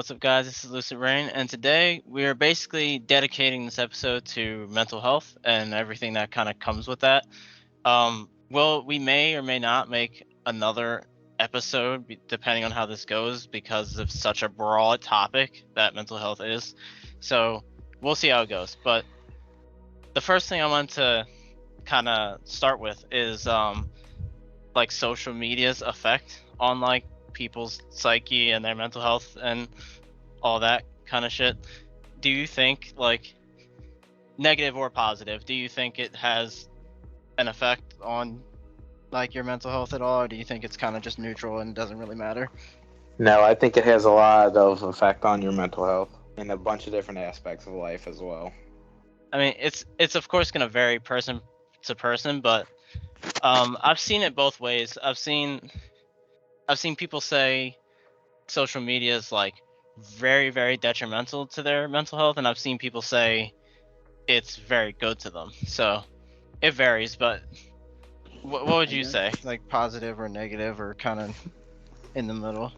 What's up, guys? This is Lucid Rain, and today we are basically dedicating this episode to mental health and everything that kind of comes with that. Well, we may or may not make another episode depending on how this goes because of such a broad topic that mental health is. So we'll see how it goes. But the first thing I want to kind of start with is like social media's effect on like people's psyche and their mental health and all that kind of shit. Do you think, like, negative or positive, do you think it has an effect on like your mental health at all, or do you think it's kind of just neutral and doesn't really matter? No, I think it has a lot of effect on your mental health in a bunch of different aspects of life as well. I mean, it's of course gonna vary person to person, but I've seen it both ways. I've seen people say social media is like very, very detrimental to their mental health, and I've seen people say it's very good to them. So it varies, but what would you say? Like positive or negative or kind of in the middle?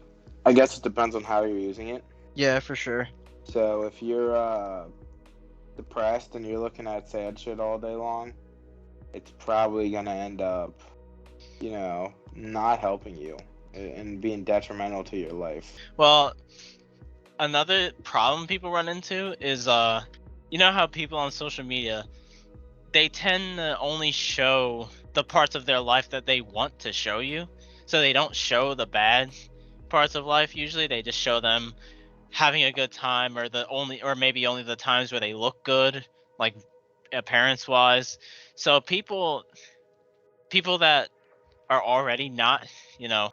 I guess it depends on how you're using it. Yeah, for sure. So if you're depressed and you're looking at sad shit all day long, it's probably gonna end up, not helping you and being detrimental to your life. Well, another problem people run into is you know how people on social media, they tend to only show the parts of their life that they want to show you. So they don't show the bad parts of life usually. They just show them having a good time, or maybe only the times where they look good, like appearance wise. So people that are already not,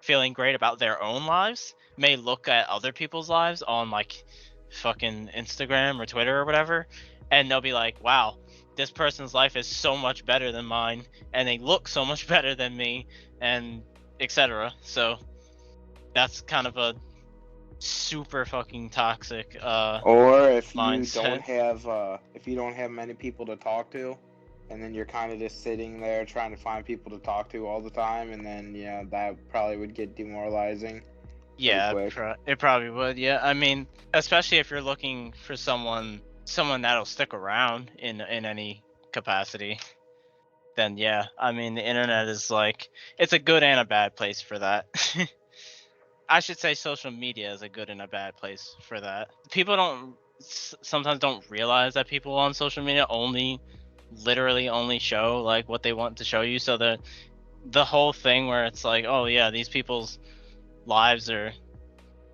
feeling great about their own lives may look at other people's lives on like fucking Instagram or Twitter or whatever, and they'll be like, wow, this person's life is so much better than mine, and they look so much better than me, and etc. So that's kind of a super fucking toxic Or if you mindset. don't have many people to talk to, and then you're kind of just sitting there trying to find people to talk to all the time, and then that probably would get demoralizing. Yeah, Quick. it probably would. Yeah, I mean, especially if you're looking for someone that'll stick around in any capacity, then yeah, I mean, the internet is like, it's a good and a bad place for that. I should say social media is a good and a bad place for that. People sometimes don't realize that people on social media literally only show like what they want to show you. So the whole thing where it's like, oh yeah, these people's lives are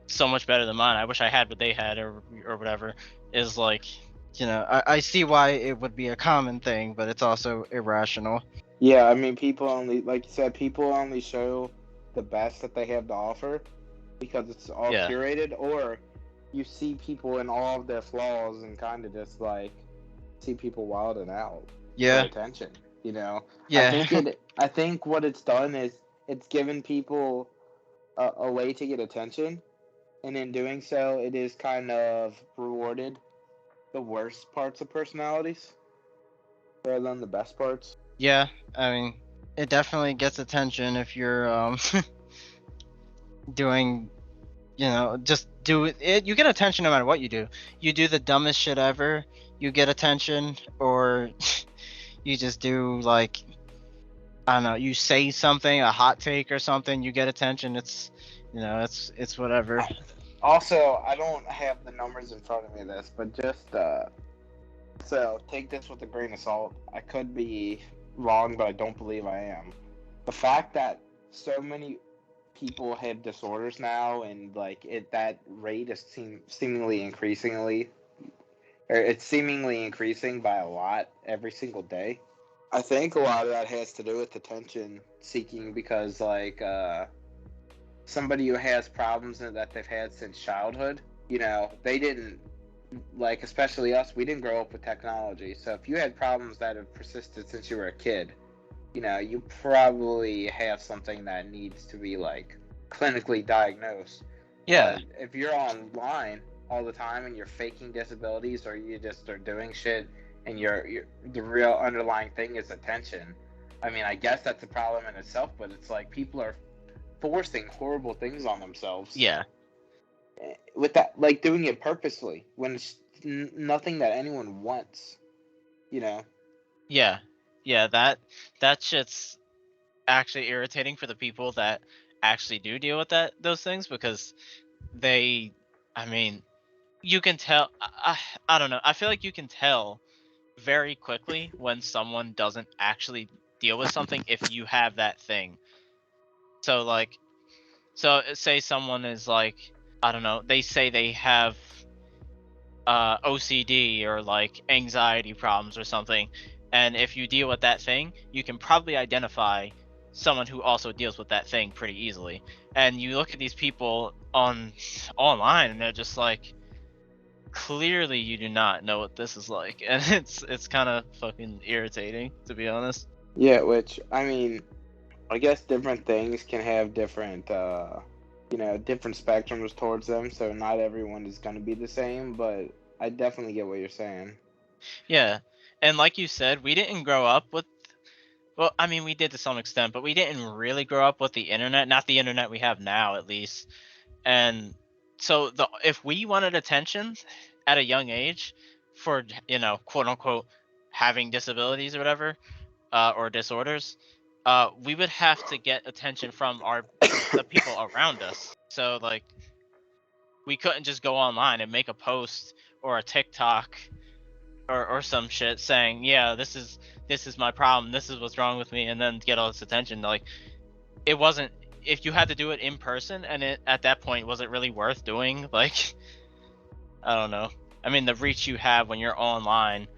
so much better than mine, I wish I had what they had, or whatever, is like, I see why it would be a common thing, but it's also irrational. Yeah, I mean, people only, like you said, people only show the best that they have to offer because it's all curated, or you see people in all of their flaws and kind of just like see people wilding out for attention, Yeah. I think what it's done is it's given people a way to get attention, and in doing so, it is kind of rewarded the worst parts of personalities rather than the best parts. Yeah, I mean, it definitely gets attention if you're doing, just do it. You get attention no matter what you do. You do the dumbest shit ever, you get attention, or you just do like, I don't know, you say something, a hot take or something, you get attention. It's, it's whatever. Also, I don't have the numbers in front of me this, but just so take this with a grain of salt. I could be wrong, but I don't believe I am. The fact that so many people have disorders now, and like that rate is seemingly increasing by a lot every single day. I think a lot of that has to do with attention seeking, because like somebody who has problems that they've had since childhood, they didn't, like, especially us, we didn't grow up with technology. So if you had problems that have persisted since you were a kid, you probably have something that needs to be like clinically diagnosed. Yeah. But if you're online all the time and you're faking disabilities, or you just are doing shit and the real underlying thing is attention, I mean, I guess that's a problem in itself, but it's like people are forcing horrible things on themselves. Yeah. with that, like doing it purposely when it's nothing that anyone wants, you know. Yeah, yeah, that shit's actually irritating for the people that actually do deal with those things, because they, I mean, you can tell. I don't know. I feel like you can tell very quickly when someone doesn't actually deal with something if you have that thing. So like, say someone is like, I don't know, they say they have OCD or like anxiety problems or something, and if you deal with that thing, you can probably identify someone who also deals with that thing pretty easily. And you look at these people online, and they're just like, clearly you do not know what this is like, and it's kind of fucking irritating, to be honest. Yeah, which I mean, I guess different things can have different, different spectrums towards them. So not everyone is going to be the same, but I definitely get what you're saying. Yeah, and like you said, we didn't grow up with. Well, I mean, we did to some extent, but we didn't really grow up with the internet. Not the internet we have now, at least. And so, if we wanted attention at a young age for, quote unquote, having disabilities or whatever, or disorders, we would have to get attention from the people around us. So like, we couldn't just go online and make a post or a TikTok or some shit saying, yeah, this is my problem, this is what's wrong with me, and then get all this attention. Like, it wasn't, if you had to do it in person, and it at that point, was it really worth doing? Like, I don't know. I mean, the reach you have when you're online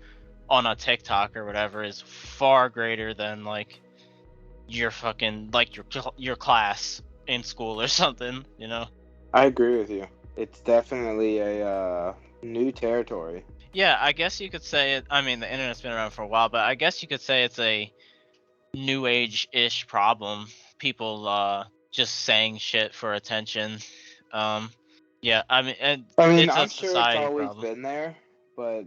on a TikTok or whatever is far greater than like your fucking, like, your class in school or something, you know? I agree with you. It's definitely a new territory. Yeah, I guess you could say it. I mean, the internet's been around for a while, but I guess you could say it's a new age-ish problem. People just saying shit for attention. Yeah, I mean, it's a I'm sure it's society always problem. been there, but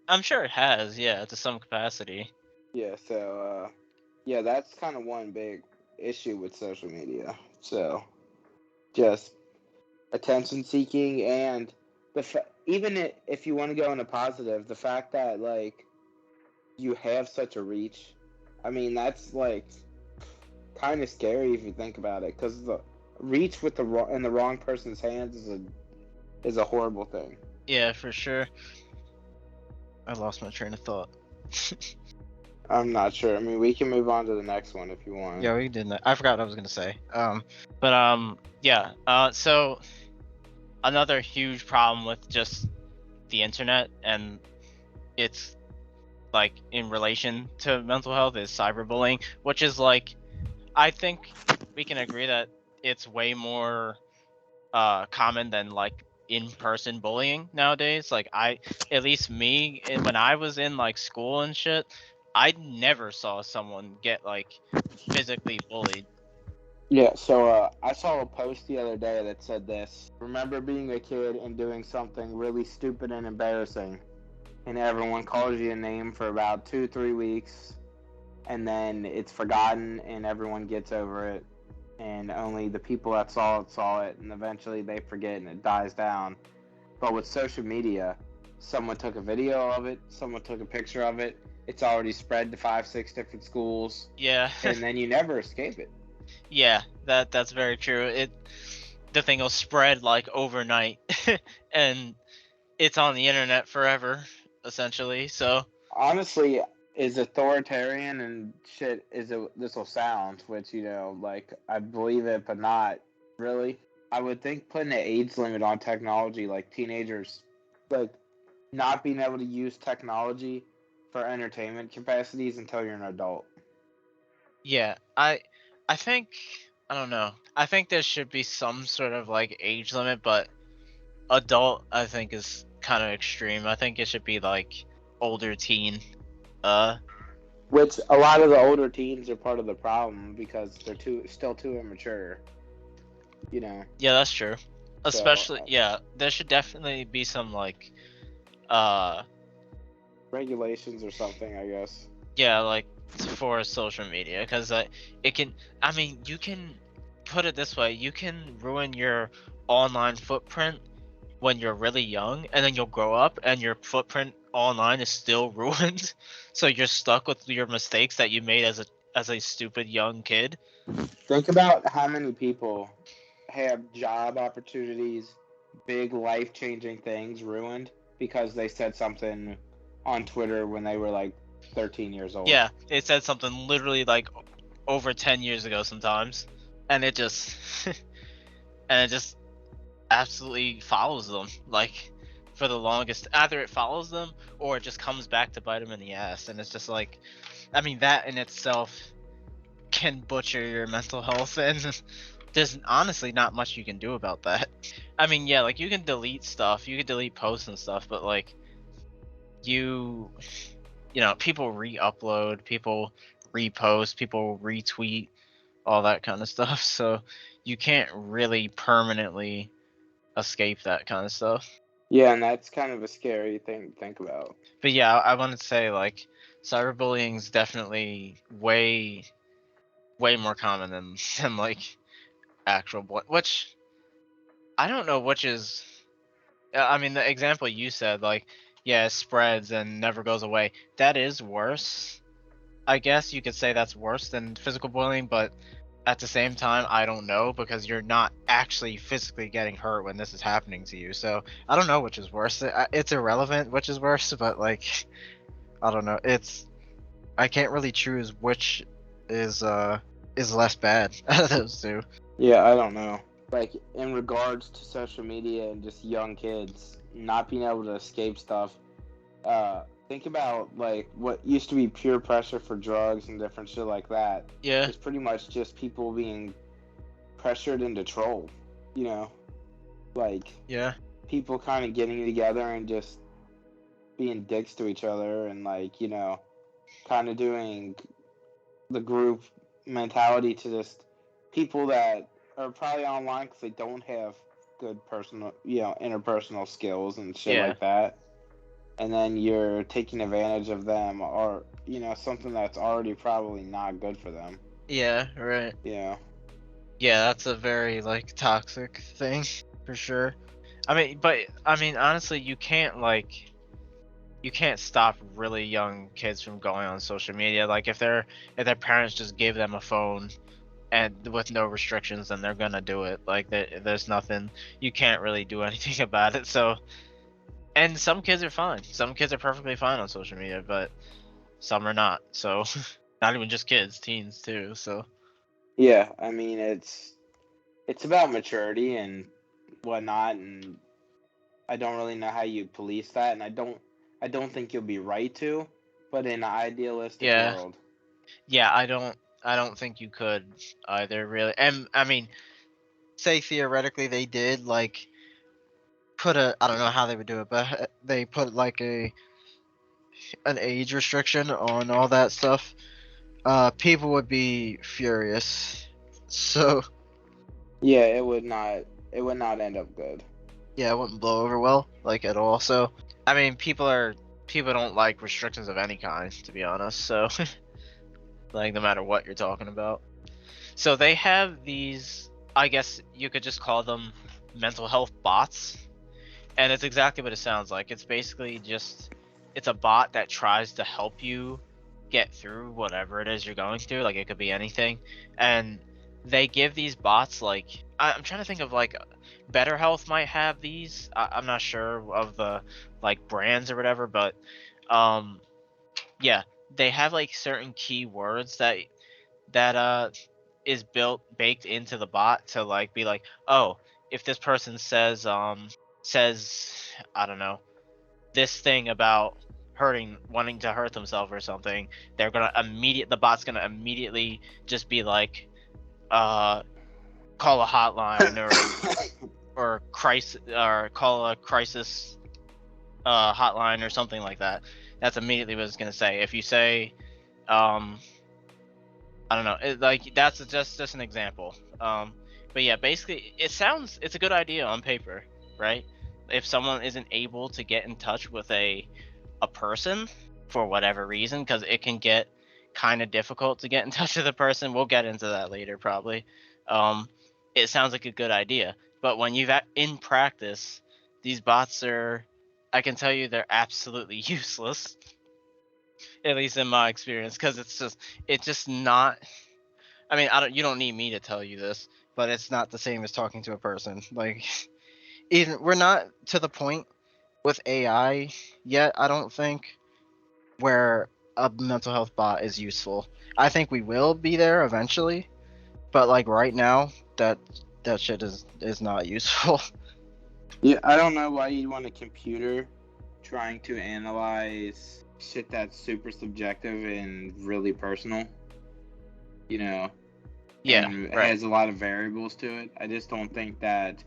I'm sure it has, yeah, to some capacity. yeah, so yeah, that's kind of one big issue with social media. So just attention seeking, and even if you want to go into positive, the fact that like you have such a reach, I mean, that's like kind of scary if you think about it, because the reach with in the wrong person's hands is a horrible thing. Yeah, for sure. I lost my train of thought. I'm not sure. I mean, we can move on to the next one if you want. Yeah, we did that. I forgot what I was gonna say. Yeah. So another huge problem with just the internet, and it's like in relation to mental health, is cyberbullying, which is like, I think we can agree that it's way more common than like in-person bullying nowadays. Like, at least me, when I was in like school and shit, I never saw someone get like physically bullied. Yeah, so I saw a post the other day that said this: remember being a kid and doing something really stupid and embarrassing, and everyone calls you a name for about 2-3 weeks, and then it's forgotten and everyone gets over it, and only the people that saw it, and eventually they forget and it dies down. But with social media, someone took a video of it, someone took a picture of it, it's already spread to 5-6 different schools, Yeah. and then you never escape it. Yeah, that's very true. The thing will spread like overnight, and it's on the internet forever, essentially. So Honestly, as authoritarian and shit as this will sound, which, like, I believe it, but not really. I would think putting an age limit on technology, like teenagers, like not being able to use technology for entertainment capacities until you're an adult. yeah, I think, I don't know. I think there should be some sort of like age limit, but adult, I think, is kind of extreme. I think it should be like older teen. Which a lot of the older teens are part of the problem because they're still too immature. Yeah, that's true. Especially, So yeah, there should definitely be some like regulations or something, I guess. yeah, like for social media, because it can, you can put it this way: you can ruin your online footprint when you're really young, and then you'll grow up and your footprint online is still ruined. So you're stuck with your mistakes that you made as a stupid young kid. Think about how many people have job opportunities, big life-changing things ruined because they said something on Twitter when they were like 13 years old. Yeah, it said something literally like over 10 years ago sometimes, and it just absolutely follows them like for the longest. Either it follows them or it just comes back to bite them in the ass, and it's just like, I mean, that in itself can butcher your mental health, and there's honestly not much you can do about that. I mean, yeah, like you can delete stuff, you can delete posts and stuff, but like you know, people re-upload, people repost, people retweet, all that kind of stuff. So you can't really permanently escape that kind of stuff. Yeah, and that's kind of a scary thing to think about. But yeah, I want to say like cyberbullying is definitely way more common than like actual which I don't know which is. I mean, the example you said, like, yeah, it spreads and never goes away. That is worse. I guess you could say that's worse than physical bullying, but at the same time, I don't know because you're not actually physically getting hurt when this is happening to you. So I don't know which is worse. It's irrelevant which is worse, but like, I don't know. I can't really choose which is less bad out of those two. Yeah, I don't know. Like, in regards to social media and just young kids not being able to escape stuff, think about, like, what used to be peer pressure for drugs and different shit like that. Yeah. It's pretty much just people being pressured into troll, you know? Like, Yeah. people kind of getting together and just being dicks to each other and, like, you know, kind of doing the group mentality to just people that are probably online because they don't have good personal, you know, interpersonal skills and shit like that. And then you're taking advantage of them or, you know, something that's already probably not good for them. Yeah, right. Yeah. Yeah, that's a very like toxic thing for sure. I mean, but I mean, honestly, you can't stop really young kids from going on social media. Like if their parents just give them a phone and with no restrictions, then they're gonna do it. Like there's nothing you can't really do anything about it. So, and some kids are fine. Some kids are perfectly fine on social media, but some are not. So, not even just kids, teens too. So. Yeah, I mean it's about maturity and whatnot, and I don't really know how you police that, and I don't think you'll be right to, but in an idealistic world. Yeah, I don't think you could either really. And I mean, say theoretically they did like put I don't know how they would do it, but they put like an age restriction on all that stuff. People would be furious. So yeah, it would not end up good. Yeah, it wouldn't blow over well, like at all. So I mean, people don't like restrictions of any kind, to be honest. So like no matter what you're talking about. So they have these, I guess you could just call them mental health bots. And it's exactly what it sounds like. It's basically just, it's a bot that tries to help you get through whatever it is you're going through. Like it could be anything. And they give these bots like, I'm trying to think of like, Better Health might have these. I'm not sure of the like brands or whatever, but yeah, they have like certain keywords that is baked into the bot to like be like, oh, if this person says I don't know, this thing about wanting to hurt themselves or something, the bot's gonna immediately just be like, call a hotline or call a crisis hotline or something like that. That's immediately what it's gonna say. If you say I don't know. Like that's just an example. But yeah, basically, it's a good idea on paper, right? If someone isn't able to get in touch with a person for whatever reason, because it can get kind of difficult to get in touch with a person. We'll get into that later, probably. It sounds like a good idea, but when in practice, these bots are, I can tell you they're absolutely useless, at least in my experience, because it's just not. I mean, you don't need me to tell you this, but it's not the same as talking to a person. Like, even we're not to the point with AI yet, I don't think, where a mental health bot is useful. I think we will be there eventually, but like right now, that shit is not useful. Yeah, I don't know why you'd want a computer trying to analyze shit that's super subjective and really personal. You know, Yeah, and right. has a lot of variables to it. I just don't think that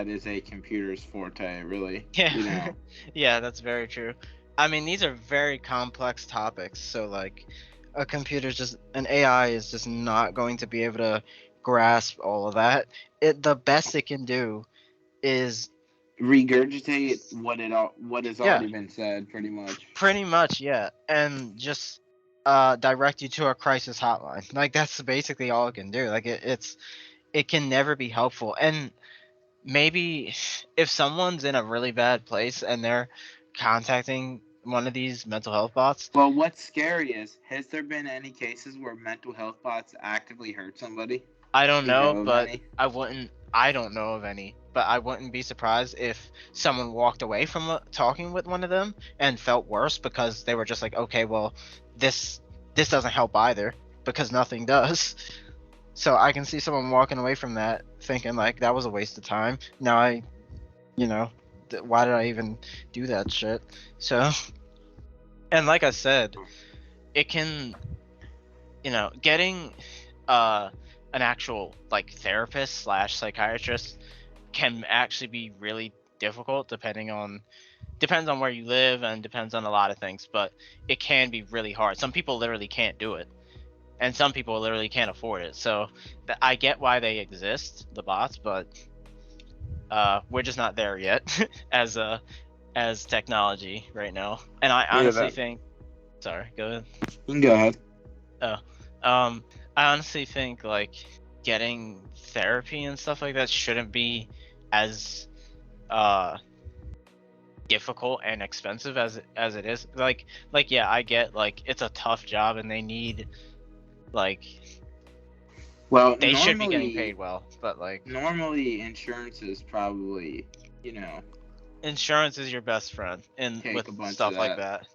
is a computer's forte, really. Yeah. You know. Yeah, that's very true. I mean, these are very complex topics, so like an AI is just not going to be able to grasp all of that. The best it can do is, Regurgitate what has yeah, already been said, pretty much. pretty much, yeah, and just direct you to a crisis hotline. Like that's basically all it can do. Like it can never be helpful. And maybe if someone's in a really bad place and they're contacting one of these mental health bots, Well, what's scary is, has there been any cases where mental health bots actively hurt somebody? I don't Do you know, know of but any? I don't know of any, but I wouldn't be surprised if someone walked away from talking with one of them and felt worse because they were just like, okay, well, this this doesn't help either because nothing does. So I can see someone walking away from that thinking like that was a waste of time. Now you know, why did I even do that shit? So, and like I said, it can, getting an actual like therapist slash psychiatrist can actually be really difficult depends on where you live and depends on a lot of things, but it can be really hard. Some people literally can't do it, and some people literally can't afford it. So I get why they exist, the bots, but we're just not there yet as technology right now. And I Yeah, honestly that. think, sorry, go ahead. You can go ahead. Oh, I honestly think like getting therapy and stuff like that shouldn't be as uh difficult and expensive as it is. Like yeah, I get like it's a tough job and they need like Well, they should be getting paid well, but like normally insurance is probably, you know, insurance is your best friend and take with a bunch of stuff like that. that.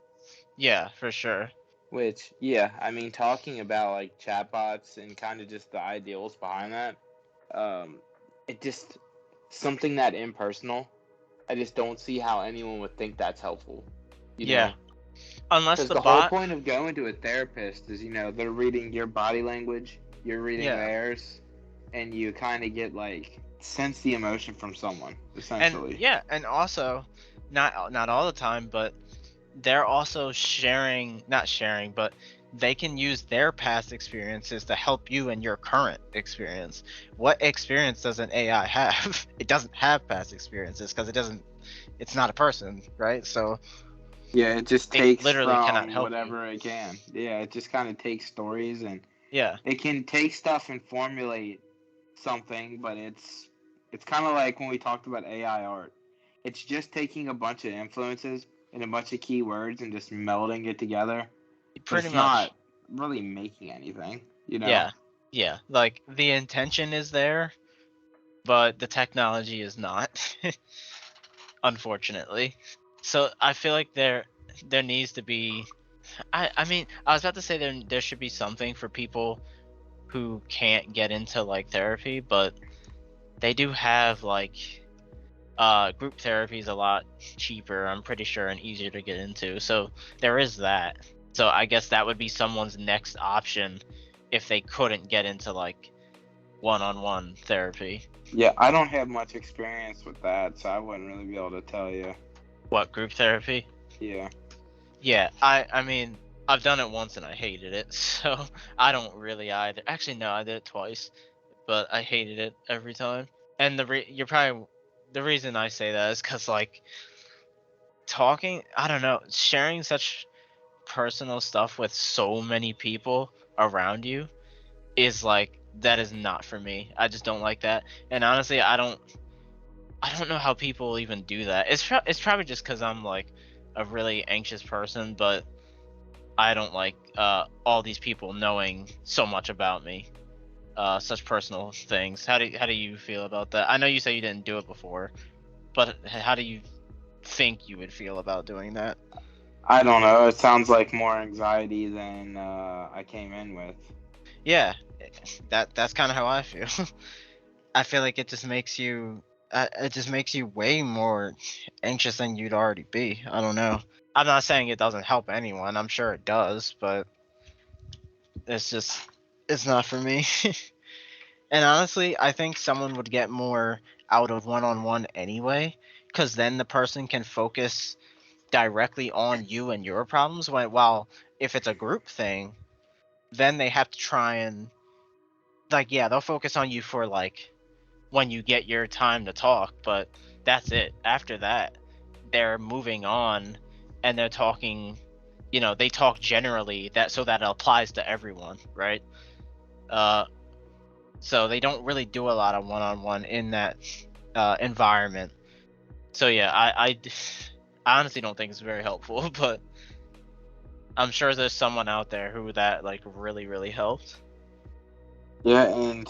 Yeah, for sure. Which, yeah, I mean, talking about like chatbots and kind of just the ideals behind that, um, it just something that impersonal. I just don't see how anyone would think that's helpful, you Yeah. know? Unless Because the the whole bot, point of going to a therapist is, they're reading your body language, you're reading yeah. theirs, and you kind of get like sense the emotion from someone, And essentially. yeah, and also not all the time, but they're also not sharing, but they can use their past experiences to help you in your current experience. What experience does an AI have? It doesn't have past experiences because it's not a person, right? So Yeah, it just it takes literally cannot from help you. whatever it can. Yeah, it just kind of takes stories and Yeah. it can take stuff and formulate something, but it's kind of like when we talked about AI art. It's just taking a bunch of influences and a bunch of keywords and just melding it together, but Pretty it's not much. really making anything, you know? Yeah. Yeah. Like the intention is there, but the technology is not, unfortunately. So I feel like there needs to be I mean, I was about to say there should be something for people who can't get into like therapy, but they do have like group therapy is a lot cheaper, I'm pretty sure, and easier to get into. So there is that. So I guess that would be someone's next option if they couldn't get into like one-on-one therapy. Yeah, I don't have much experience with that, so I wouldn't really be able to tell you. What, group therapy? Yeah. Yeah, I mean, I've done it once and I hated it, so I don't really either. Actually, no, I did it twice, but I hated it every time. And the reason I say that is because like talking, I don't know, sharing such personal stuff with so many people around you is like that is not for me. I just don't like that. And honestly, I don't know how people even do that. It's probably just because I'm like a really anxious person, but I don't like all these people knowing so much about me, such personal things. How do you feel about that? I know you say you didn't do it before, but how do you think you would feel about doing that? I don't know. It sounds like more anxiety than I came in with. Yeah, that's kind of how I feel. I feel like it just makes you way more anxious than you'd already be. I don't know. I'm not saying it doesn't help anyone. I'm sure it does, but it's just it's not for me. And honestly, I think someone would get more out of one-on-one anyway, because then the person can focus directly on you and your problems. While if it's a group thing, then they have to try and like yeah, they'll focus on you for like when you get your time to talk, but that's it. After that, they're moving on and they're talking, they talk generally that so that it applies to everyone, right? Uh so they don't really do a lot of one-on-one in that environment. So yeah, I honestly don't think it's very helpful, but I'm sure there's someone out there who that like really really helped. Yeah, and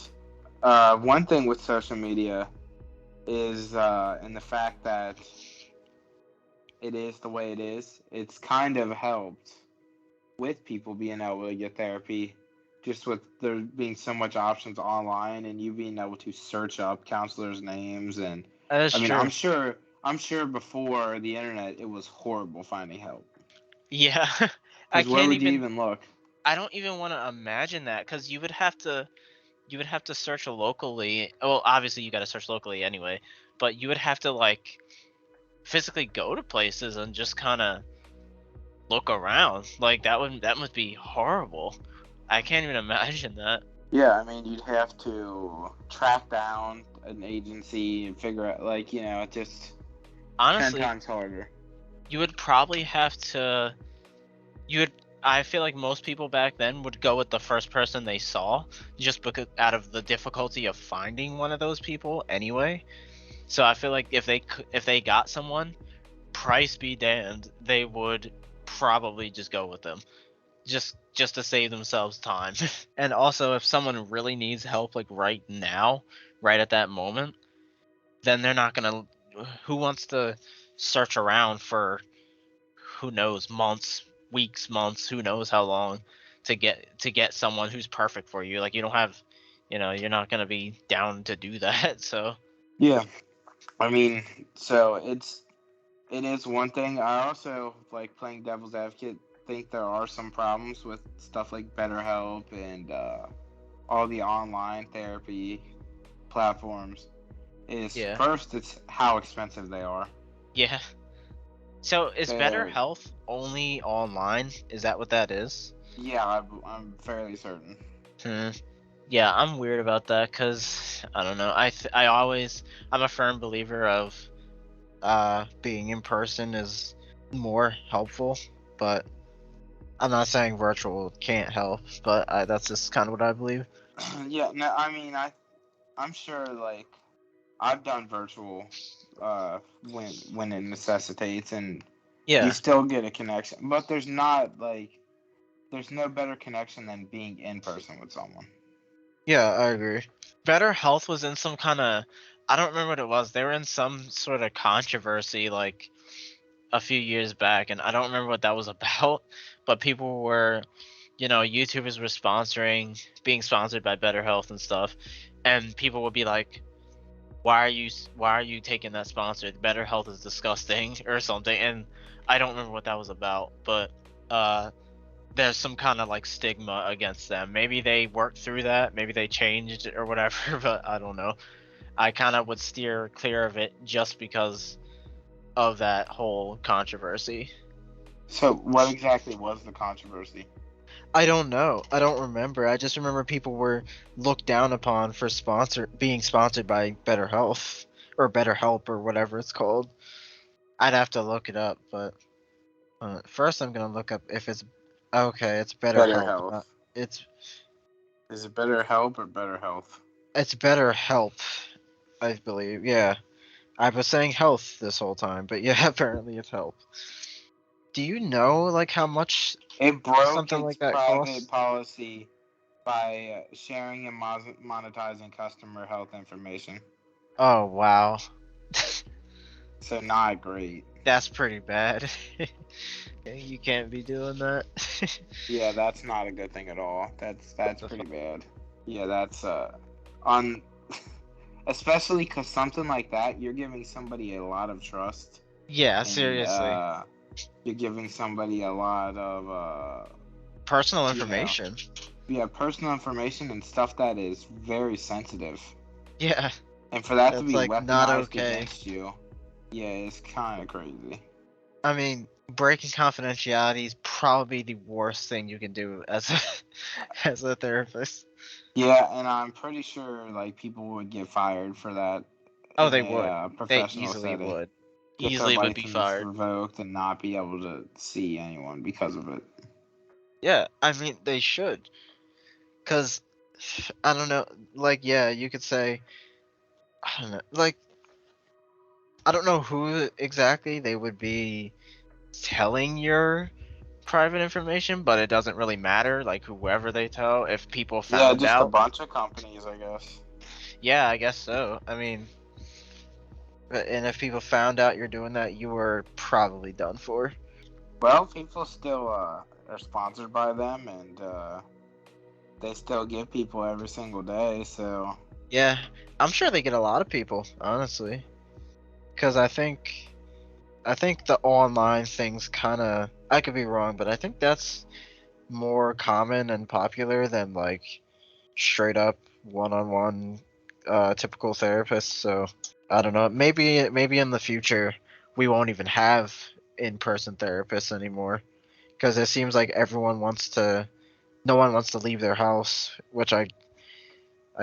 one thing with social media is in the fact that it is the way it is. It's kind of helped with people being able to get therapy, just with there being so much options online and you being able to search up counselors' names. And That's I mean, true. I'm sure before the internet it was horrible finding help. Yeah. I Because where can't would you even even look? I don't even want to imagine that because you would have to search locally. Well, obviously you got to search locally anyway, but you would have to like physically go to places and just kind of look around. Like that must be horrible. I can't even imagine that. Yeah, I mean, you'd have to track down an agency and figure out, like, it's just 10 Honestly, times harder. you would probably have to you would I feel like most people back then would go with the first person they saw just because out of the difficulty of finding one of those people anyway. So I feel like if they got someone, price be damned, they would probably just go with them, just to save themselves time. And also, if someone really needs help, like right now, right at that moment, then they're not gonna. Who wants to search around for who knows months, weeks, months, who knows how long to get someone who's perfect for you? Like you don't have, you're not gonna be down to do that. So Yeah, I mean, so it is one thing. I also, like, playing devil's advocate, think there are some problems with stuff like BetterHelp and all the online therapy platforms. Is yeah, first, it's how expensive they are. yeah. So is Better They're, Health only online? Is that what that is? yeah, I'm fairly certain. Hmm. Yeah, I'm weird about that because I don't know. I'm a firm believer of being in person is more helpful, but I'm not saying virtual can't help, but that's just kind of what I believe. Yeah, no, I mean, I'm sure, like, I've done virtual when it necessitates, and you Yeah, still get a connection, but there's no better connection than being in person with someone. yeah, I agree. Better Health was in some kind of I don't remember what it was. They were in some sort of controversy like a few years back, and I don't remember what that was about. But people were, YouTubers were being sponsored by Better Health and stuff, and people would be like, "Why are you taking that sponsor? Better Health is disgusting" or something. And I don't remember what that was about, but uh, there's some kind of like stigma against them. Maybe they worked through that, maybe they changed or whatever, but I don't know. I kind of would steer clear of it just because of that whole controversy. So, what exactly was the controversy? I don't know. I don't remember. I just remember people were looked down upon for being sponsored by Better Health or Better Help or whatever it's called. I'd have to look it up, but first I'm gonna look up if it's okay. It's Better Better Help. health. It's Is it better help or better health? it's Better Help, I believe. Yeah. I was saying health this whole time, but yeah, apparently it's health. Do you know like how much It broke something its like that private costs? policy by sharing and monetizing customer health information. Oh wow. So not great. That's pretty bad. You can't be doing that. Yeah, that's not a good thing at all. That's pretty bad. Yeah, that's on especially because something like that, you're giving somebody a lot of trust, Yeah, and seriously. you're giving somebody a lot of Personal you know, information. yeah, personal information and stuff that is very sensitive. Yeah, And for that to that's be like not weaponized okay. against you, yeah, it's kind of crazy. I mean, breaking confidentiality is probably the worst thing you can do as a as a therapist. Yeah, and I'm pretty sure like people would get fired for that Oh, in they a would. They professional easily setting. would. Get their Easily would be license fired. revoked and not be able to see anyone because of it. Yeah, I mean they should. Cause I don't know, like yeah, you could say I don't know, like I don't know who exactly they would be telling your private information, but it doesn't really matter. Like whoever they tell, if people Yeah, found just a out, bunch of companies, I guess. yeah, I guess so. I mean, and if people found out you're doing that, you were probably done for. Well, people still are sponsored by them, and they still get people every single day. So Yeah, I'm sure they get a lot of people, honestly, because I think the online things kind of I could be wrong, but I think that's more common and popular than like straight up one-on-one typical therapists. So I don't know. Maybe in the future we won't even have in-person therapists anymore because it seems like no one wants to leave their house, which I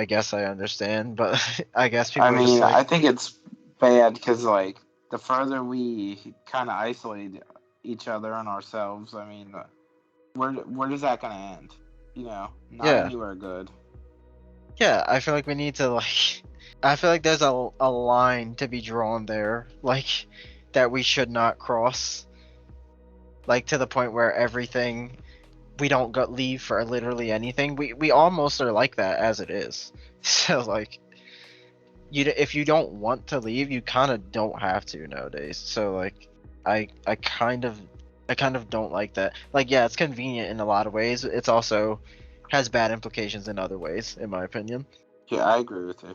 guess I understand, but I guess I people are just mean, like, I think it's bad because like the further we kind of isolate each other and ourselves, I mean, where is that gonna end? You know, not yeah, anywhere good. yeah. I feel like we need to like, I feel like there's a line to be drawn there, like that we should not cross, like to the point where everything we don't go leave for literally anything. We almost are like that as it is. So like if you don't want to leave, you kind of don't have to nowadays. So like I kind of don't like that. Like yeah, it's convenient in a lot of ways. It's also has bad implications in other ways, in my opinion. Yeah, I agree with you.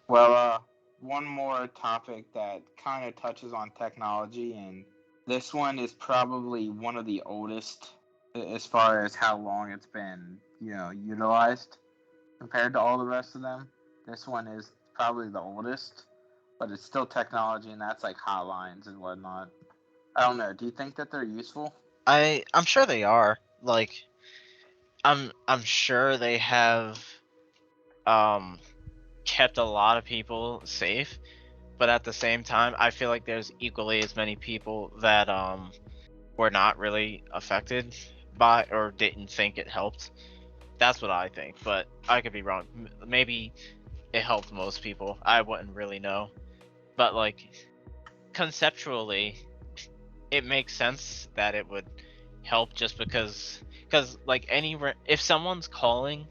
Well, one more topic that kind of touches on technology, and this one is probably one of the oldest as far as how long it's been, utilized compared to all the rest of them. This one is probably the oldest, but it's still technology, and that's like hotlines and whatnot. I don't know. Do you think that they're useful? I'm sure they are. Like I'm sure they have um kept a lot of people safe, but at the same time, I feel like there's equally as many people that were not really affected by or didn't think it helped. That's what I think, but I could be wrong. Maybe it helped most people. I wouldn't really know. But like conceptually, it makes sense that it would help just because like if someone's calling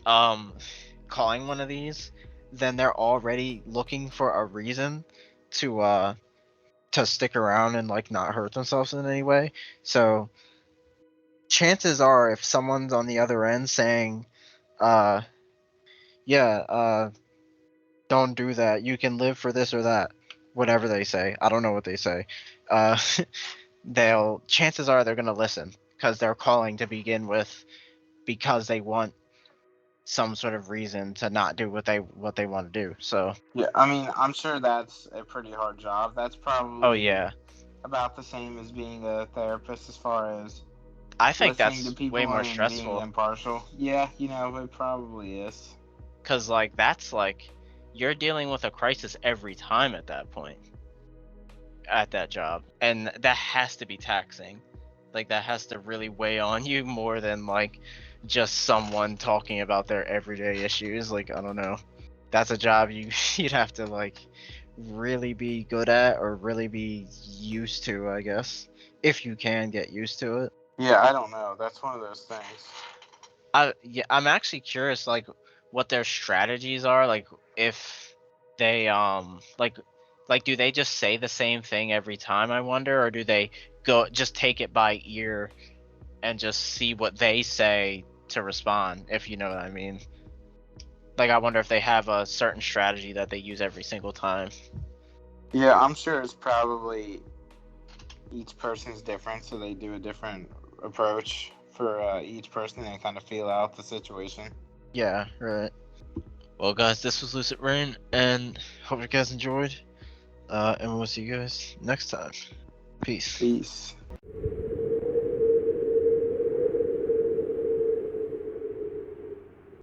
one of these, then they're already looking for a reason to stick around and like not hurt themselves in any way. So chances are if someone's on the other end saying uh yeah, don't do that, you can live for this or that, whatever they say, I don't know what they say, uh they'll chances are they're going to listen because they're calling to begin with because they want some sort of reason to not do what they want to do. So Yeah, I mean, I'm sure that's a pretty hard job. That's oh probably yeah, about the same as being a therapist as far as I think listening to that's way people more and being stressful impartial. Yeah, it probably is. because like that's like you're dealing with a crisis every time at that point at that job, and that has to be taxing. Like that has to really weigh on you more than like just someone talking about their everyday issues. Like I don't know, that's a job you'd have to like really be good at or really be used to, I guess, if you can get used to it. Yeah, I don't know. That's one of those things. I'm actually curious, like, what their strategies are, like, if they like do they just say the same thing every time, I wonder, or do they just take it by ear and just see what they say to respond, if you know what I mean? Like, I wonder if they have a certain strategy that they use every single time. Yeah, I'm sure it's probably each person's different, so they do a different approach for each person and kind of feel out the situation. Yeah, right. Well, guys, this was Lucid Rain, and hope you guys enjoyed. And we'll see you guys next time. Peace. Peace.